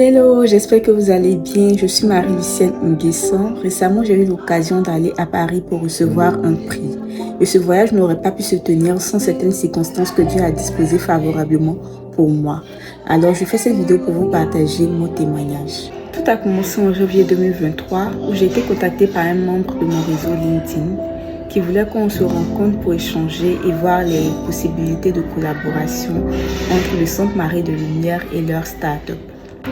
Hello, j'espère que vous allez bien. Je suis Marie-Lucienne Nguessan. Récemment, j'ai eu l'occasion d'aller à Paris pour recevoir un prix. Et ce voyage n'aurait pas pu se tenir sans certaines circonstances que Dieu a disposées favorablement pour moi. Alors, je fais cette vidéo pour vous partager mon témoignage. Tout a commencé en janvier 2023 où j'ai été contactée par un membre de mon réseau LinkedIn qui voulait qu'on se rencontre pour échanger et voir les possibilités de collaboration entre le Centre Marée de Lumière et leur start-up.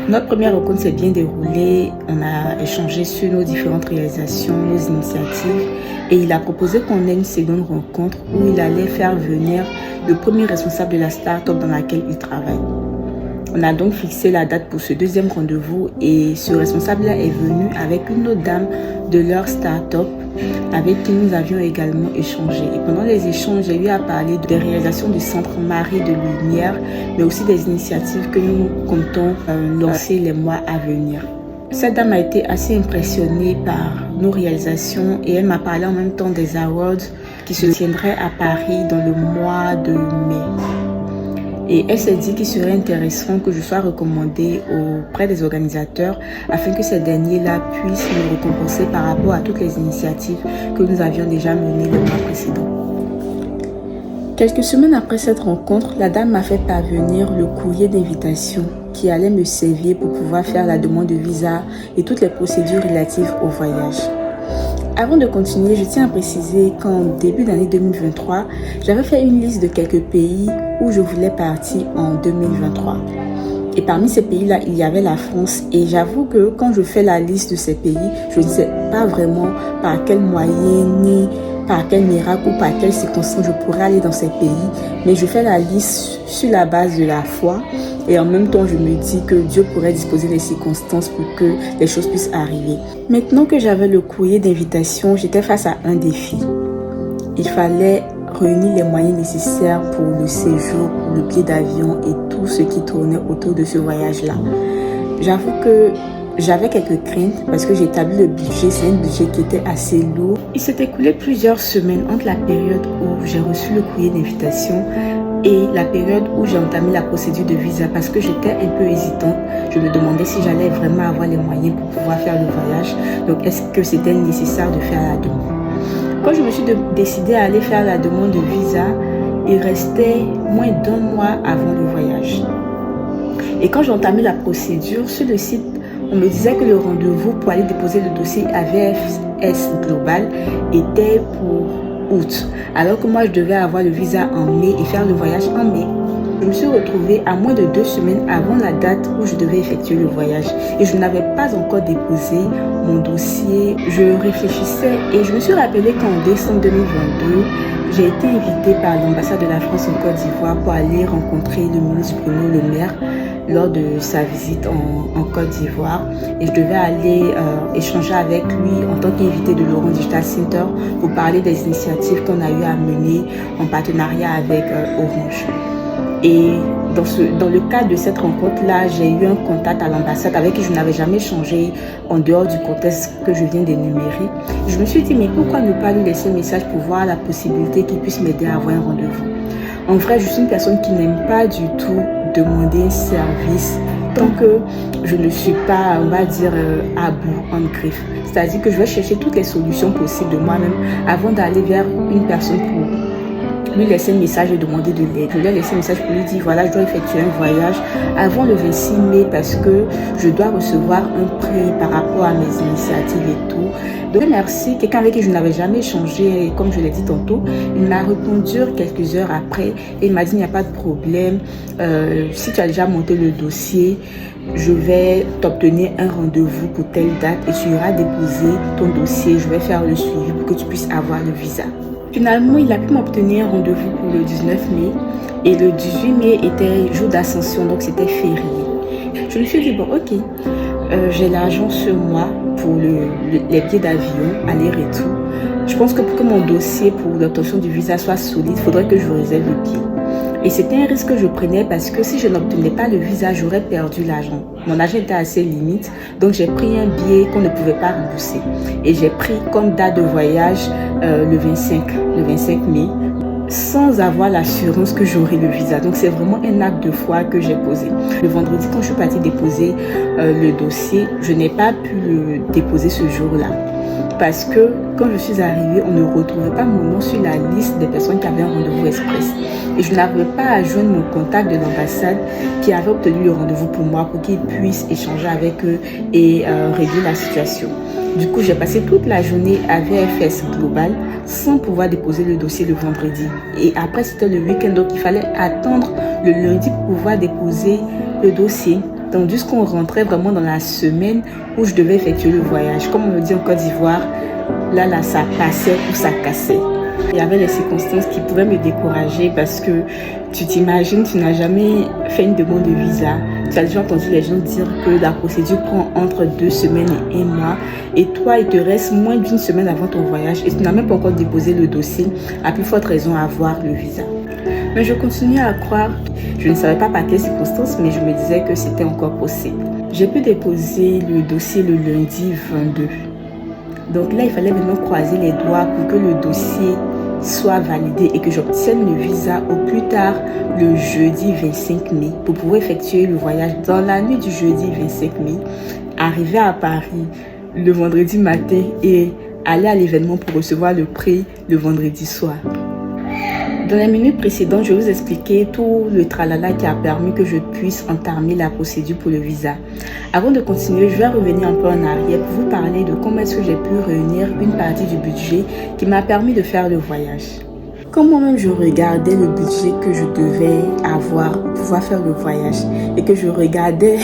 Notre première rencontre s'est bien déroulée, on a échangé sur nos différentes réalisations, nos initiatives et il a proposé qu'on ait une seconde rencontre où il allait faire venir le premier responsable de la start-up dans laquelle il travaille. On a donc fixé la date pour ce deuxième rendez-vous et ce responsable-là est venu avec une autre dame de leur start-up avec qui nous avions également échangé. Et pendant les échanges, j'ai eu à parler des réalisations du Centre Marée de Lumière, mais aussi des initiatives que nous comptons lancer les mois à venir. Cette dame a été assez impressionnée par nos réalisations et elle m'a parlé en même temps des awards qui se tiendraient à Paris dans le mois de mai. Et elle s'est dit qu'il serait intéressant que je sois recommandée auprès des organisateurs afin que ces derniers-là puissent me récompenser par rapport à toutes les initiatives que nous avions déjà menées le mois précédent. Quelques semaines après cette rencontre, la dame m'a fait parvenir le courrier d'invitation qui allait me servir pour pouvoir faire la demande de visa et toutes les procédures relatives au voyage. Avant de continuer, je tiens à préciser qu'en début d'année 2023, j'avais fait une liste de quelques pays où je voulais partir en 2023. Et parmi ces pays-là, il y avait la France. Et j'avoue que quand je fais la liste de ces pays, je ne sais pas vraiment par quel moyen ni par quel miracle ou par quelle circonstance je pourrais aller dans ces pays. Mais je fais la liste sur la base de la foi. Et en même temps, je me dis que Dieu pourrait disposer les circonstances pour que les choses puissent arriver. Maintenant que j'avais le courrier d'invitation, j'étais face à un défi. Il fallait réunir les moyens nécessaires pour le séjour, pour le billet d'avion et tout ce qui tournait autour de ce voyage-là. J'avoue que j'avais quelques craintes parce que j'ai établi le budget, c'est un budget qui était assez lourd. Il s'est écoulé plusieurs semaines entre la période où j'ai reçu le courrier d'invitation et la période où j'ai entamé la procédure de visa parce que j'étais un peu hésitante. Je me demandais si j'allais vraiment avoir les moyens pour pouvoir faire le voyage. Donc, est-ce que c'était nécessaire de faire la demande? Quand je me suis décidée à aller faire la demande de visa, il restait moins d'un mois avant le voyage. Et quand j'ai entamé la procédure, sur le site, on me disait que le rendez-vous pour aller déposer le dossier à VFS Global était pour août, alors que moi je devais avoir le visa en mai et faire le voyage en mai. Je me suis retrouvée à moins de 2 semaines avant la date où je devais effectuer le voyage et je n'avais pas encore déposé mon dossier. Je réfléchissais et je me suis rappelé qu'en décembre 2022, j'ai été invitée par l'ambassade de la France en Côte d'Ivoire pour aller rencontrer le ministre Bruno Le Maire lors de sa visite en Côte d'Ivoire et je devais aller échanger avec lui en tant qu'invité de Laurent Digital Center pour parler des initiatives qu'on a eu à mener en partenariat avec Orange. Et dans le cadre de cette rencontre-là, j'ai eu un contact à l'ambassade avec qui je n'avais jamais échangé en dehors du contexte que je viens d'énumérer. Je me suis dit, mais pourquoi ne pas lui laisser un message pour voir la possibilité qu'il puisse m'aider à avoir un rendez-vous? En vrai, je suis une personne qui n'aime pas du tout demander un service tant que je ne suis pas, on va dire, à bout, en griffe. C'est-à-dire que je vais chercher toutes les solutions possibles de moi-même avant d'aller vers une personne pour lui laisser un message et demander de l'aide. Je lui ai laissé un message pour lui dire, voilà, je dois effectuer un voyage avant le 26 mai parce que je dois recevoir un prix par rapport à mes initiatives et tout. Donc, merci. Quelqu'un avec qui je n'avais jamais échangé, comme je l'ai dit tantôt, il m'a répondu quelques heures après et il m'a dit, il n'y a pas de problème. Si tu as déjà monté le dossier, je vais t'obtenir un rendez-vous pour telle date et tu iras déposer ton dossier. Je vais faire le suivi pour que tu puisses avoir le visa. Finalement, il a pu m'obtenir un rendez-vous pour le 19 mai et le 18 mai était jour d'ascension, donc c'était férié. Je me suis dit, bon, ok, j'ai l'argent sur moi pour les billets d'avion, aller-retour. Je pense que pour que mon dossier pour l'obtention du visa soit solide, il faudrait que je réserve le billet. Et c'était un risque que je prenais parce que si je n'obtenais pas le visa, j'aurais perdu l'argent. Mon argent était assez limite, donc j'ai pris un billet qu'on ne pouvait pas rembourser. Et j'ai pris comme date de voyage le 25 mai. sans avoir l'assurance que j'aurai le visa. Donc c'est vraiment un acte de foi que j'ai posé. Le vendredi, quand je suis partie déposer le dossier, je n'ai pas pu le déposer ce jour-là. Parce que quand je suis arrivée, on ne retrouvait pas mon nom sur la liste des personnes qui avaient un rendez-vous express. Et je n'arrivais pas à joindre mon contact de l'ambassade qui avait obtenu le rendez-vous pour moi pour qu'il puisse échanger avec eux et régler la situation. Du coup, j'ai passé toute la journée à VFS Global sans pouvoir déposer le dossier le vendredi. Et après, c'était le week-end, donc il fallait attendre le lundi pour pouvoir déposer le dossier. Tandis qu'on rentrait vraiment dans la semaine où je devais effectuer le voyage. Comme on le dit en Côte d'Ivoire, là, ça passait ou ça cassait. Il y avait les circonstances qui pouvaient me décourager parce que tu t'imagines, tu n'as jamais fait une demande de visa. Tu as déjà entendu les gens dire que la procédure prend entre 2 semaines et 1 mois. Et toi, il te reste moins d'1 semaine avant ton voyage et tu n'as même pas encore déposé le dossier. À plus forte raison à avoir le visa. Mais je continuais à croire. Je ne savais pas par quelles circonstances, mais je me disais que c'était encore possible. J'ai pu déposer le dossier le lundi 22. Donc là, il fallait vraiment croiser les doigts pour que le dossier soit validé et que j'obtienne le visa au plus tard le jeudi 25 mai pour pouvoir effectuer le voyage dans la nuit du jeudi 25 mai, arriver à Paris le vendredi matin et aller à l'événement pour recevoir le prix le vendredi soir. Dans les minutes précédentes, je vais vous expliquer tout le tralala qui a permis que je puisse entamer la procédure pour le visa. Avant de continuer, je vais revenir un peu en arrière pour vous parler de comment est-ce que j'ai pu réunir une partie du budget qui m'a permis de faire le voyage. Quand moi-même je regardais le budget que je devais avoir pour pouvoir faire le voyage et que je regardais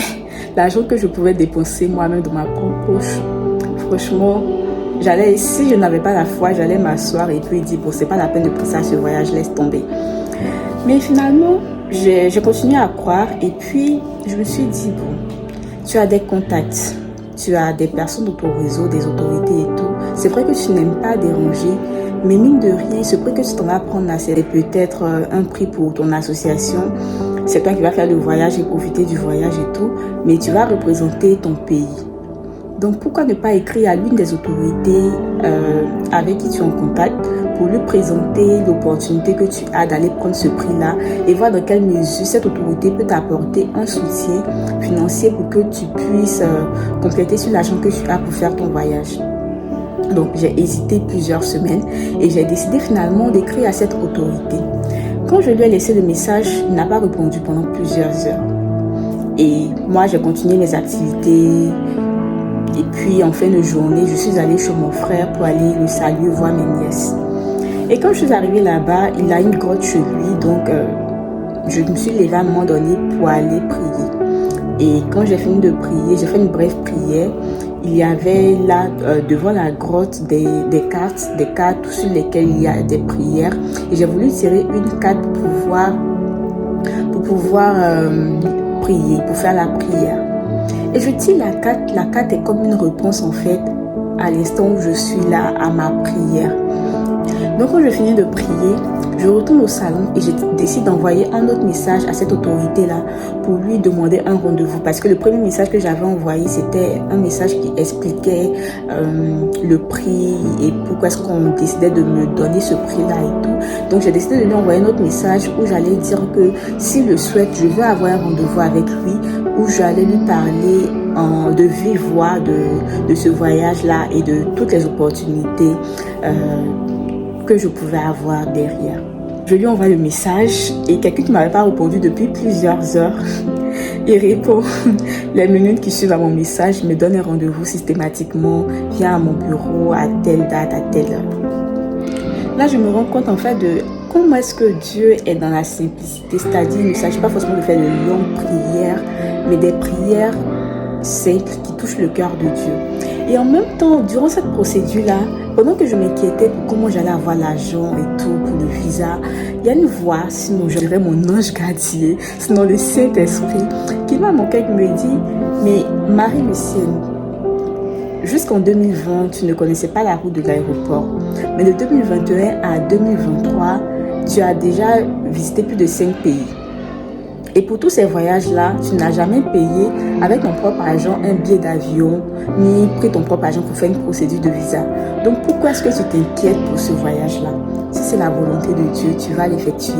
l'argent que je pouvais dépenser moi-même dans ma propre poche, franchement, si je n'avais pas la foi, j'allais m'asseoir et puis dire, bon, c'est pas la peine de penser à ce voyage, laisse tomber. Mais finalement, j'ai continué à croire et puis je me suis dit, bon, tu as des contacts, tu as des personnes dans ton réseau, des autorités et tout. C'est vrai que tu n'aimes pas déranger, mais mine de rien, ce prix que tu t'en vas prendre là, c'est peut-être un prix pour ton association. C'est toi qui vas faire le voyage et profiter du voyage et tout, mais tu vas représenter ton pays. Donc, pourquoi ne pas écrire à l'une des autorités avec qui tu es en contact pour lui présenter l'opportunité que tu as d'aller prendre ce prix-là et voir dans quelle mesure cette autorité peut t'apporter un soutien financier pour que tu puisses compléter sur l'argent que tu as pour faire ton voyage. Donc, j'ai hésité plusieurs semaines et j'ai décidé finalement d'écrire à cette autorité. Quand je lui ai laissé le message, il n'a pas répondu pendant plusieurs heures. Et moi, j'ai continué mes activités. Et puis, en fin de journée, je suis allée chez mon frère pour aller le saluer, voir mes nièces. Et quand je suis arrivée là-bas, il a une grotte chez lui. Donc, je me suis levée à un moment donné pour aller prier. Et quand j'ai fini de prier, j'ai fait une brève prière. Il y avait là, devant la grotte, des cartes sur lesquelles il y a des prières. Et j'ai voulu tirer une carte pour pouvoir prier, pour faire la prière. Et je tire la carte est comme une réponse en fait à l'instant où je suis là à ma prière. Donc quand je finis de prier, je retourne au salon et je décide d'envoyer un autre message à cette autorité-là pour lui demander un rendez-vous. Parce que le premier message que j'avais envoyé, c'était un message qui expliquait le prix et pourquoi est-ce qu'on décidait de me donner ce prix-là et tout. Donc j'ai décidé de lui envoyer un autre message où j'allais dire que s'il le souhaite, je veux avoir un rendez-vous avec lui, où j'allais lui parler de vive voix de ce voyage-là et de toutes les opportunités que je pouvais avoir derrière. Je lui envoie le message et quelqu'un qui ne m'avait pas répondu depuis plusieurs heures, il répond les minutes qui suivent à mon message, me donne un rendez-vous systématiquement, viens à mon bureau à telle date, à telle heure. Là, je me rends compte en fait de comment est-ce que Dieu est dans la simplicité, c'est-à-dire il ne s'agit pas forcément de faire de longues prières, mais des prières simples qui touchent le cœur de Dieu. Et en même temps, durant cette procédure-là, pendant que je m'inquiétais pour comment j'allais avoir l'argent et tout pour le visa, il y a une voix, sinon je dirais mon ange gardien, sinon le Saint-Esprit, qui m'a manqué, qui me dit, mais Marie-Lucienne, jusqu'en 2020, tu ne connaissais pas la route de l'aéroport, mais de 2021 à 2023, tu as déjà visité plus de 5 pays. Et pour tous ces voyages-là, tu n'as jamais payé avec ton propre argent un billet d'avion, ni pris ton propre argent pour faire une procédure de visa. Donc pourquoi est-ce que tu t'inquiètes pour ce voyage-là? Si c'est la volonté de Dieu, tu vas l'effectuer.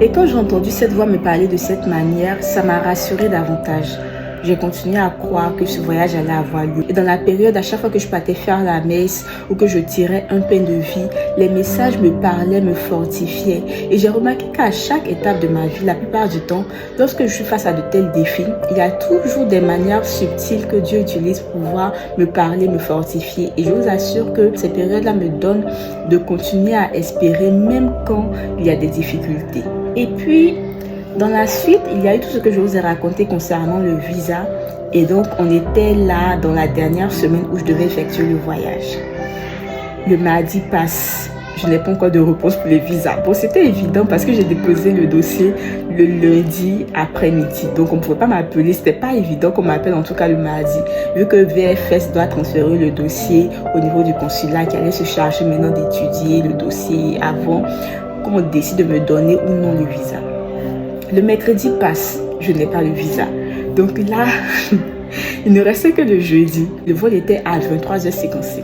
Et quand j'ai entendu cette voix me parler de cette manière, ça m'a rassurée davantage. J'ai continué à croire que ce voyage allait avoir lieu. Et dans la période, à chaque fois que je partais faire la messe ou que je tirais un pain de vie, les messages me parlaient, me fortifiaient. Et j'ai remarqué qu'à chaque étape de ma vie, la plupart du temps, lorsque je suis face à de tels défis, il y a toujours des manières subtiles que Dieu utilise pour pouvoir me parler, me fortifier. Et je vous assure que ces périodes-là me donnent de continuer à espérer même quand il y a des difficultés. Et puis, dans la suite, il y a eu tout ce que je vous ai raconté concernant le visa. Et donc, on était là dans la dernière semaine où je devais effectuer le voyage. Le mardi passe. Je n'ai pas encore de réponse pour les visas. Bon, c'était évident parce que j'ai déposé le dossier le lundi après-midi. Donc, on ne pouvait pas m'appeler. C'était pas évident qu'on m'appelle, en tout cas le mardi. Vu que VFS doit transférer le dossier au niveau du consulat qui allait se charger maintenant d'étudier le dossier avant qu'on décide de me donner ou non le visa. Le mercredi passe, je n'ai pas le visa. Donc là, il ne restait que le jeudi. Le vol était à 23h55.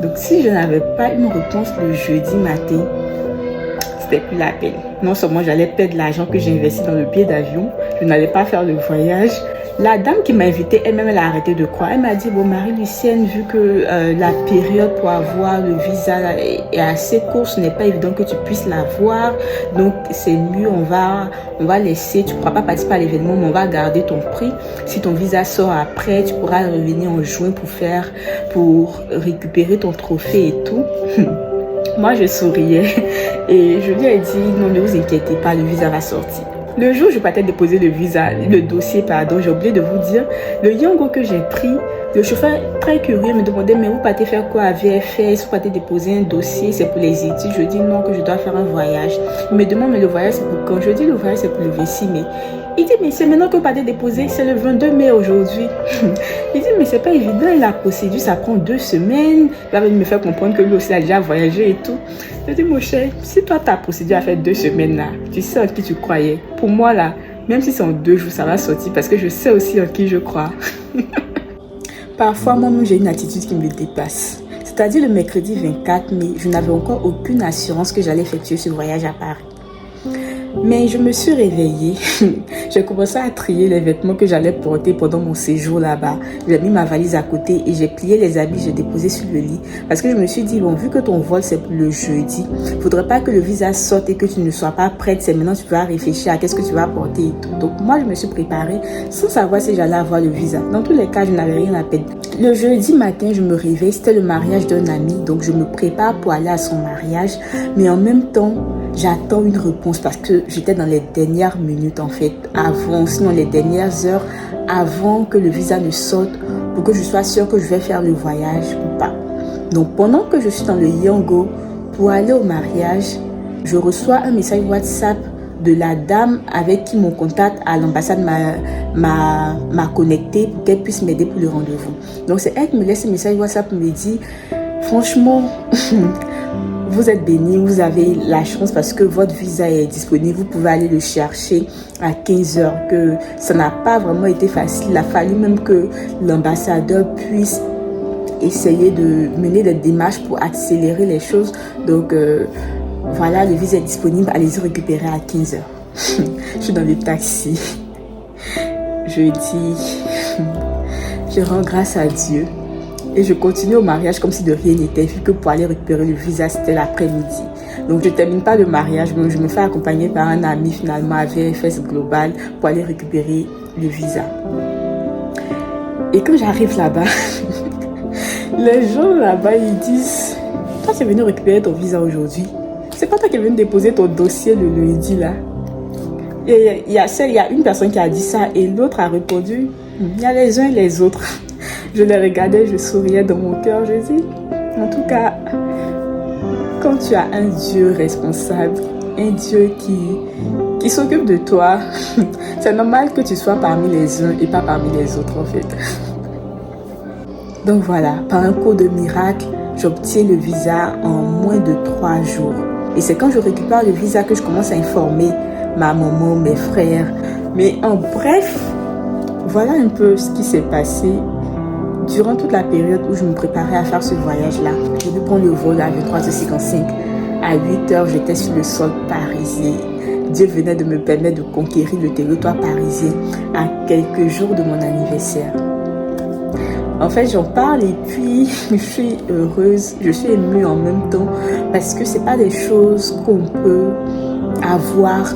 Donc si je n'avais pas une réponse le jeudi matin, c'était plus la peine. Non seulement j'allais perdre l'argent que j'ai investi dans le billet d'avion, je n'allais pas faire le voyage. La dame qui m'a invitée, elle-même, elle a arrêté de croire. Elle m'a dit, bon, Marie-Lucienne, vu que la période pour avoir le visa est assez courte, ce n'est pas évident que tu puisses l'avoir. Donc, c'est mieux, on va laisser, tu ne pourras pas participer à l'événement, mais on va garder ton prix. Si ton visa sort après, tu pourras revenir en juin pour récupérer ton trophée et tout. Moi, je souriais et je lui ai dit, non, ne vous inquiétez pas, le visa va sortir. Le jour où je partais déposer le dossier, j'ai oublié de vous dire, le Yango que j'ai pris, le chauffeur très curieux me demandait, mais vous partez faire quoi à VFS? Vous partez déposer un dossier, c'est pour les études? Je dis non, que je dois faire un voyage. Il me demande, mais le voyage c'est pour quand? Je dis, le voyage c'est pour le 26 mai. Il dit, mais c'est maintenant que vous partez déposer, c'est le 22 mai aujourd'hui. Il dit, mais c'est pas évident, la procédure ça prend 2 semaines. Il va me faire comprendre que lui aussi a déjà voyagé et tout. Je dis, mon cher, si toi ta procédure a fait 2 semaines là, tu sais en qui tu croyais. Pour moi là, même si c'est en 2 jours, ça va sortir parce que je sais aussi en qui je crois. Parfois, moi-même, j'ai une attitude qui me dépasse. C'est-à-dire le mercredi 24 mai, je n'avais encore aucune assurance que j'allais effectuer ce voyage à Paris. Mais je me suis réveillée, j'ai commencé à trier les vêtements que j'allais porter pendant mon séjour là-bas. J'ai mis ma valise à côté et j'ai plié les habits, j'ai déposé sur le lit. Parce que je me suis dit, bon, vu que ton vol c'est pour le jeudi, il ne faudrait pas que le visa sorte et que tu ne sois pas prête. C'est maintenant que tu vas réfléchir à qu'est-ce que tu vas porter et tout. Donc moi, je me suis préparée sans savoir si j'allais avoir le visa. Dans tous les cas, je n'avais rien à perdre. Le jeudi matin, je me réveille, c'était le mariage d'un ami. Donc je me prépare pour aller à son mariage. Mais en même temps, j'attends une réponse parce que j'étais dans les dernières minutes en fait, sinon les dernières heures avant que le visa ne sorte pour que je sois sûre que je vais faire le voyage ou pas. Donc pendant que je suis dans le Yango pour aller au mariage, je reçois un message WhatsApp de la dame avec qui mon contact à l'ambassade m'a connecté pour qu'elle puisse m'aider pour le rendez-vous. Donc c'est elle qui me laisse un message WhatsApp et me dit, franchement, vous êtes bénis, vous avez la chance parce que votre visa est disponible, vous pouvez aller le chercher à 15h, que ça n'a pas vraiment été facile. Il a fallu même que l'ambassadeur puisse essayer de mener des démarches pour accélérer les choses. Donc voilà, le visa est disponible, allez-y récupérer à 15h. Je suis dans le taxi. Je dis, je rends grâce à Dieu. Et je continue au mariage comme si de rien n'était, vu que pour aller récupérer le visa, c'était l'après-midi. Donc, je ne termine pas le mariage, mais je me fais accompagner par un ami finalement à VFS Global pour aller récupérer le visa. Et quand j'arrive là-bas, les gens là-bas, ils disent, toi, tu es venu récupérer ton visa aujourd'hui. C'est pas toi qui es venu déposer ton dossier le lundi là. Et il y a une personne qui a dit ça et l'autre a répondu, il y a les uns et les autres. Je les regardais, je souriais dans mon cœur. Je dis, en tout cas, quand tu as un Dieu responsable, un Dieu qui s'occupe de toi, c'est normal que tu sois parmi les uns et pas parmi les autres en fait. Donc voilà, par un coup de miracle, j'obtiens le visa en moins de 3 jours. Et c'est quand je récupère le visa que je commence à informer ma maman, mes frères. Mais en bref, voilà un peu ce qui s'est passé durant toute la période où je me préparais à faire ce voyage-là. J'ai dû prendre le vol à 23h55. À 8h, j'étais sur le sol parisien. Dieu venait de me permettre de conquérir le territoire parisien à quelques jours de mon anniversaire. En fait, j'en parle et puis je suis heureuse, je suis émue en même temps parce que c'est pas des choses qu'on peut avoir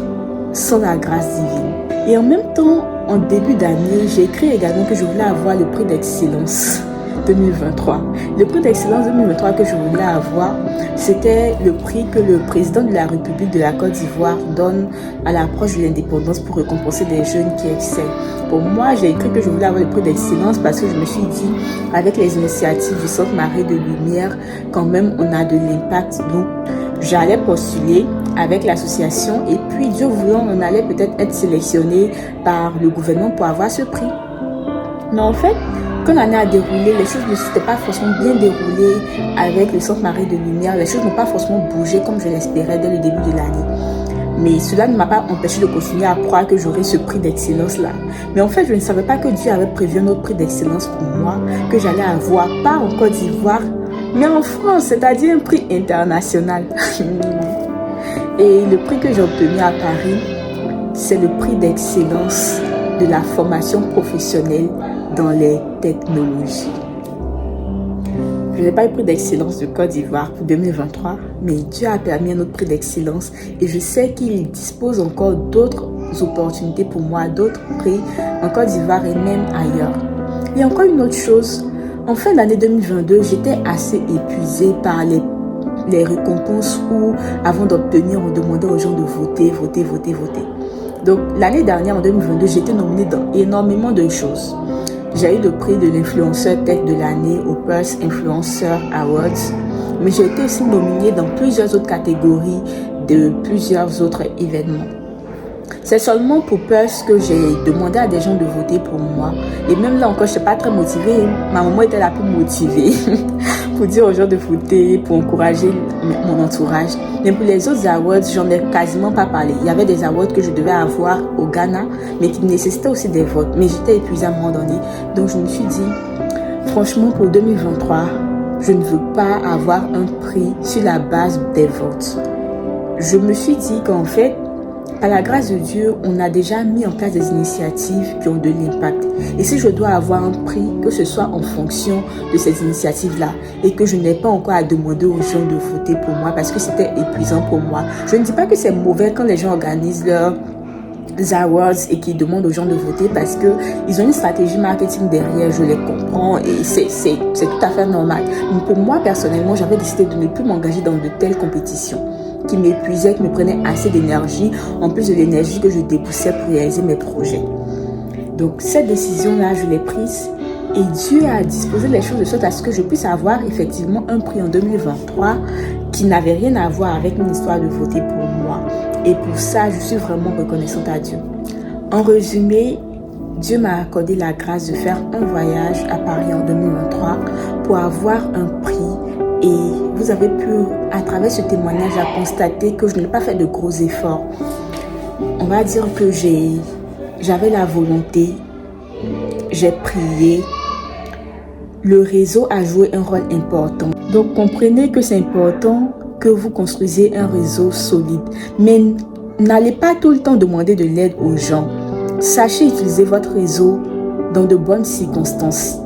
sans la grâce divine. Et en même temps, en début d'année, j'ai écrit également que je voulais avoir le prix d'excellence 2023. Le prix d'excellence 2023 que je voulais avoir, c'était le prix que le président de la République de la Côte d'Ivoire donne à l'approche de l'indépendance pour récompenser des jeunes qui excellent. Pour moi, j'ai écrit que je voulais avoir le prix d'excellence parce que je me suis dit, avec les initiatives du Centre Marais de Lumière, quand même, on a de l'impact. Donc, j'allais postuler avec l'association et puis, Dieu voulant, on allait peut-être être sélectionné par le gouvernement pour avoir ce prix. Mais en fait, quand l'année a déroulé, les choses ne s'étaient pas forcément bien déroulées avec le Centre Marais de Lumière. Les choses n'ont pas forcément bougé comme je l'espérais dès le début de l'année. Mais cela ne m'a pas empêché de continuer à croire que j'aurais ce prix d'excellence-là. Mais en fait, je ne savais pas que Dieu avait prévu un autre prix d'excellence pour moi, que j'allais avoir, pas en Côte d'Ivoire, mais en France, c'est-à-dire un prix international. Et le prix que j'ai obtenu à Paris, c'est le prix d'excellence de la formation professionnelle dans les technologies. Je n'ai pas eu le prix d'excellence de Côte d'Ivoire pour 2023, mais Dieu a permis un autre prix d'excellence et je sais qu'il dispose encore d'autres opportunités pour moi, d'autres prix en Côte d'Ivoire et même ailleurs. Et encore une autre chose, en fin d'année 2022, j'étais assez épuisée par les récompenses où, avant d'obtenir, on demandait aux gens de voter. Donc, l'année dernière, en 2022, j'ai été nominée dans énormément de choses. J'ai eu le prix de l'influenceur tech de l'année au Pulse Influencer Awards, mais j'ai été aussi nominée dans plusieurs autres catégories de plusieurs autres événements. C'est seulement pour Pulse que j'ai demandé à des gens de voter pour moi. Et même là encore, je n'étais pas très motivée. Ma maman était là pour me motiver, pour dire aux gens de voter, pour encourager mon entourage. Mais pour les autres awards, j'en ai quasiment pas parlé. Il y avait des awards que je devais avoir au Ghana, mais qui nécessitaient aussi des votes. Mais j'étais épuisée à un moment donné. Donc je me suis dit, franchement, pour 2023, je ne veux pas avoir un prix sur la base des votes. Je me suis dit qu'en fait, par la grâce de Dieu, on a déjà mis en place des initiatives qui ont de l'impact. Et si je dois avoir un prix, que ce soit en fonction de ces initiatives-là et que je n'ai pas encore à demander aux gens de voter pour moi parce que c'était épuisant pour moi. Je ne dis pas que c'est mauvais quand les gens organisent leurs awards et qui demandent aux gens de voter parce qu'ils ont une stratégie marketing derrière, je les comprends et c'est tout à fait normal. Mais pour moi, personnellement, j'avais décidé de ne plus m'engager dans de telles compétitions qui m'épuisaient, qui me prenaient assez d'énergie, en plus de l'énergie que je déboussais pour réaliser mes projets. Donc cette décision-là, je l'ai prise et Dieu a disposé les choses de sorte à ce que je puisse avoir effectivement un prix en 2023 qui n'avait rien à voir avec une histoire de voter pour moi. Et pour ça, je suis vraiment reconnaissante à Dieu. En résumé, Dieu m'a accordé la grâce de faire un voyage à Paris en 2023 pour avoir un prix. Et vous avez pu, à travers ce témoignage, constater que je n'ai pas fait de gros efforts. On va dire que j'avais la volonté, j'ai prié. Le réseau a joué un rôle important. Donc comprenez que c'est important que vous construisiez un réseau solide. Mais n'allez pas tout le temps demander de l'aide aux gens. Sachez utiliser votre réseau dans de bonnes circonstances.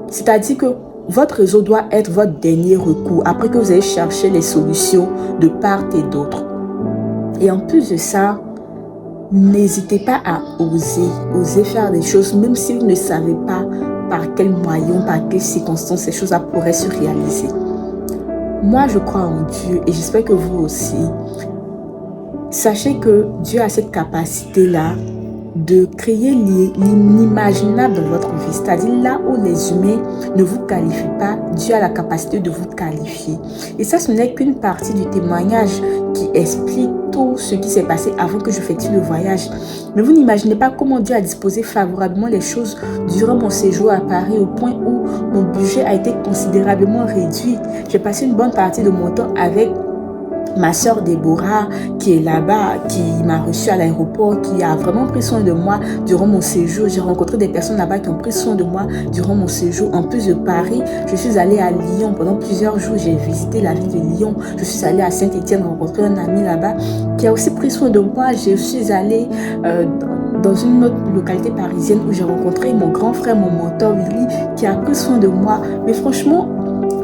C'est-à-dire que votre réseau doit être votre dernier recours après que vous avez cherché les solutions de part et d'autre. Et en plus de ça, n'hésitez pas à oser faire des choses, même si vous ne savez pas par quels moyens, par quelles circonstances ces choses pourraient se réaliser. Moi, je crois en Dieu et j'espère que vous aussi. Sachez que Dieu a cette capacité-là de créer l'inimaginable dans votre vie. C'est-à-dire là où les humains ne vous qualifient pas, Dieu a la capacité de vous qualifier. Et ça, ce n'est qu'une partie du témoignage qui explique tout ce qui s'est passé avant que j'effectue le voyage. Mais vous n'imaginez pas comment Dieu a disposé favorablement les choses durant mon séjour à Paris au point où mon budget a été considérablement réduit. J'ai passé une bonne partie de mon temps avec ma sœur Déborah qui est là-bas, qui m'a reçue à l'aéroport, qui a vraiment pris soin de moi durant mon séjour. J'ai rencontré des personnes là-bas qui ont pris soin de moi durant mon séjour. En plus de Paris, je suis allée à Lyon pendant plusieurs jours. J'ai visité la ville de Lyon. Je suis allée à Saint-Étienne rencontrer un ami là-bas qui a aussi pris soin de moi. Je suis allée dans une autre localité parisienne où j'ai rencontré mon grand frère, mon mentor, lui, qui a pris soin de moi. Mais franchement,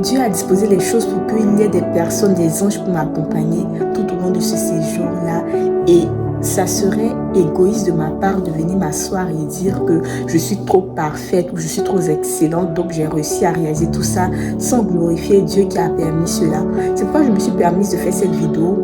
Dieu a disposé les choses pour qu'il y ait des personnes, des anges pour m'accompagner tout au long de ce séjour-là. Et ça serait égoïste de ma part de venir m'asseoir et dire que je suis trop parfaite ou je suis trop excellente, donc j'ai réussi à réaliser tout ça sans glorifier Dieu qui a permis cela. C'est pourquoi je me suis permise de faire cette vidéo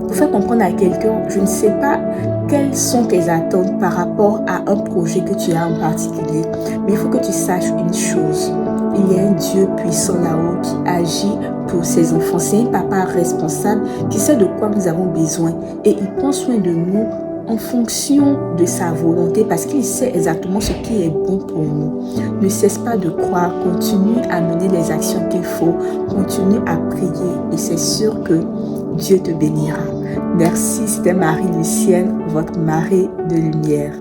pour faire comprendre à quelqu'un, je ne sais pas quelles sont tes attentes par rapport à un projet que tu as en particulier, mais il faut que tu saches une chose. Il y a un Dieu puissant là-haut qui agit pour ses enfants. C'est un papa responsable qui sait de quoi nous avons besoin et il prend soin de nous en fonction de sa volonté parce qu'il sait exactement ce qui est bon pour nous. Ne cesse pas de croire, continue à mener les actions qu'il faut, continue à prier et c'est sûr que Dieu te bénira. Merci, c'était Marie-Lucienne, votre marée de lumière.